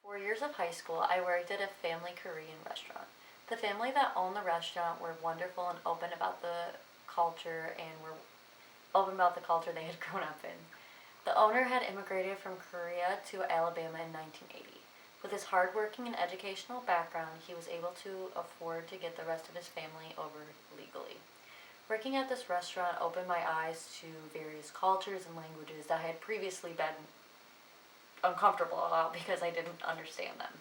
4 years of high school, I worked at a family Korean restaurant. The family that owned the restaurant were wonderful and open about the culture and were open about the culture they had grown up in. The owner had immigrated from Korea to Alabama in 1980. With his hardworking and educational background, he was able to afford to get the rest of his family over legally. Working at this restaurant opened my eyes to various cultures and languages that I had previously been uncomfortable about because I didn't understand them.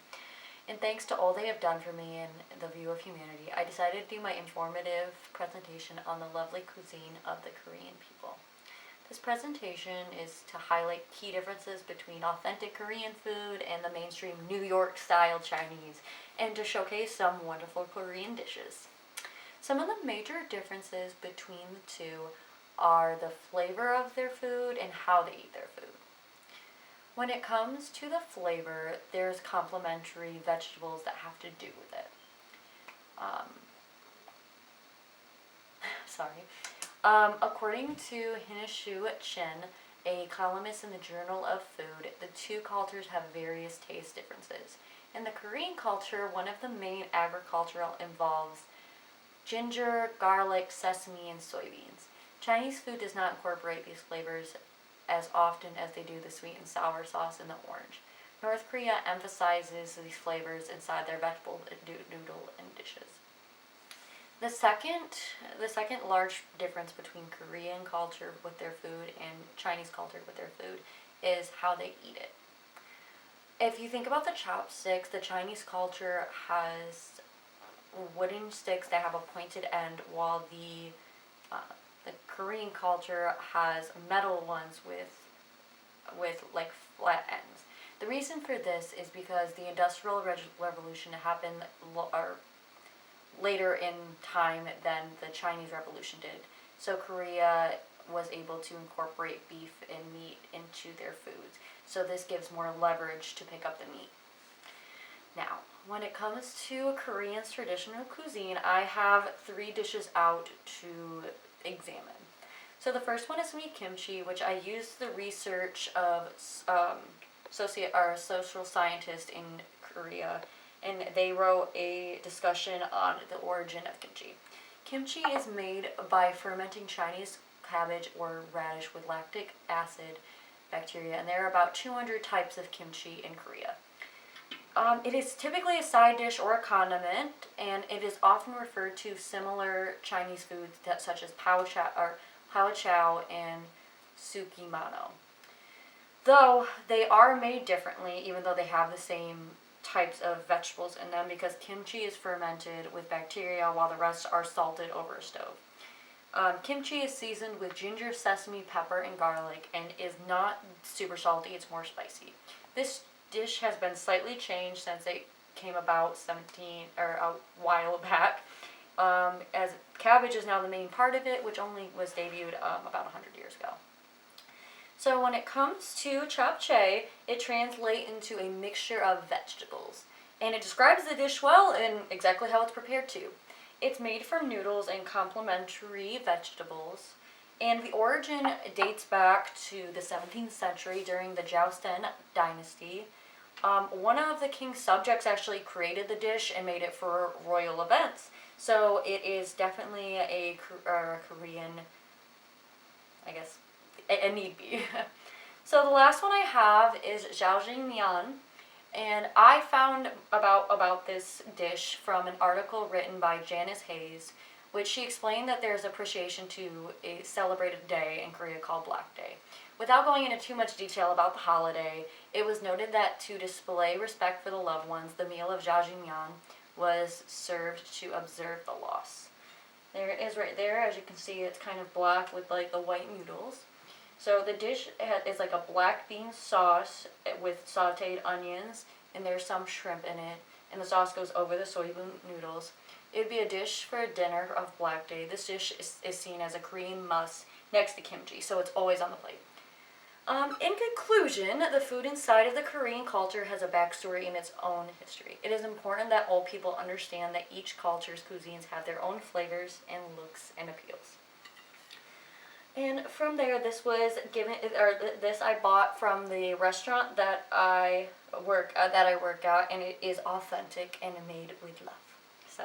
And thanks to all they have done for me and the view of humanity, I decided to do my informative presentation on the lovely cuisine of the Korean people. This presentation is to highlight key differences between authentic Korean food and the mainstream New York style Chinese, and to showcase some wonderful Korean dishes. Some of the major differences between the two are the flavor of their food and how they eat their food. When it comes to the flavor, there's complementary vegetables that have to do with it. According to Hineshu Chen, a columnist in the Journal of Food, the two cultures have various taste differences. In the Korean culture, one of the main agricultural involves ginger, garlic, sesame, and soybeans. Chinese food does not incorporate these flavors as often as they do the sweet and sour sauce and the orange. North Korea emphasizes these flavors inside their vegetable noodle and dishes. The second large difference between Korean culture with their food and Chinese culture with their food is how they eat it. If you think about the chopsticks, the Chinese culture has wooden sticks that have a pointed end, while the Korean culture has metal ones with like flat ends. The reason for this is because the Industrial Revolution happened later in time than the Chinese Revolution did. So Korea was able to incorporate beef and meat into their foods. So this gives more leverage to pick up the meat. Now, when it comes to Korean's traditional cuisine, I have 3 dishes out to examine. So the first one is going to be kimchi, which I used the research of social scientist in Korea, and they wrote a discussion on the origin of kimchi. Kimchi is made by fermenting Chinese cabbage or radish with lactic acid bacteria, and there are about 200 types of kimchi in Korea. It is typically a side dish or a condiment, and it is often referred to similar Chinese foods such as pao chow and sukimano. Though they are made differently, even though they have the same types of vegetables in them, because kimchi is fermented with bacteria while the rest are salted over a stove. Kimchi is seasoned with ginger, sesame, pepper, and garlic, and is not super salty, it's more spicy. This dish has been slightly changed since it came about a while back, as cabbage is now the main part of it, which only was debuted about 100 years ago. So when it comes to japchae, it translates into a mixture of vegetables, and it describes the dish well and exactly how it's prepared too. It's made from noodles and complementary vegetables, and the origin dates back to the 17th century during the Joseon dynasty. One of the king's subjects actually created the dish and made it for royal events. So it is definitely a Korean, I guess, a need be. So the last one I have is jjajangmyeon, and I found about this dish from an article written by Janice Hayes, which she explained that there's appreciation to a celebrated day in Korea called Black Day. Without going into too much detail about the holiday, it was noted that to display respect for the loved ones, the meal of jjajangmyeon was served to observe the loss. There it is right there. As you can see, it's kind of black with like the white noodles. So the dish is like a black bean sauce with sauteed onions, and there's some shrimp in it, and the sauce goes over the soybean noodles. It would be a dish for a dinner of Black Day. This dish is seen as a Korean must next to kimchi, so it's always on the plate. In conclusion, the food inside of the Korean culture has a backstory in its own history. It is important that all people understand that each culture's cuisines have their own flavors and looks and appeals. And from there, this was given, or this I bought from the restaurant that I work at, and it is authentic and made with love. So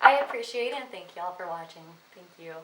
I appreciate it, and thank y'all for watching. Thank you.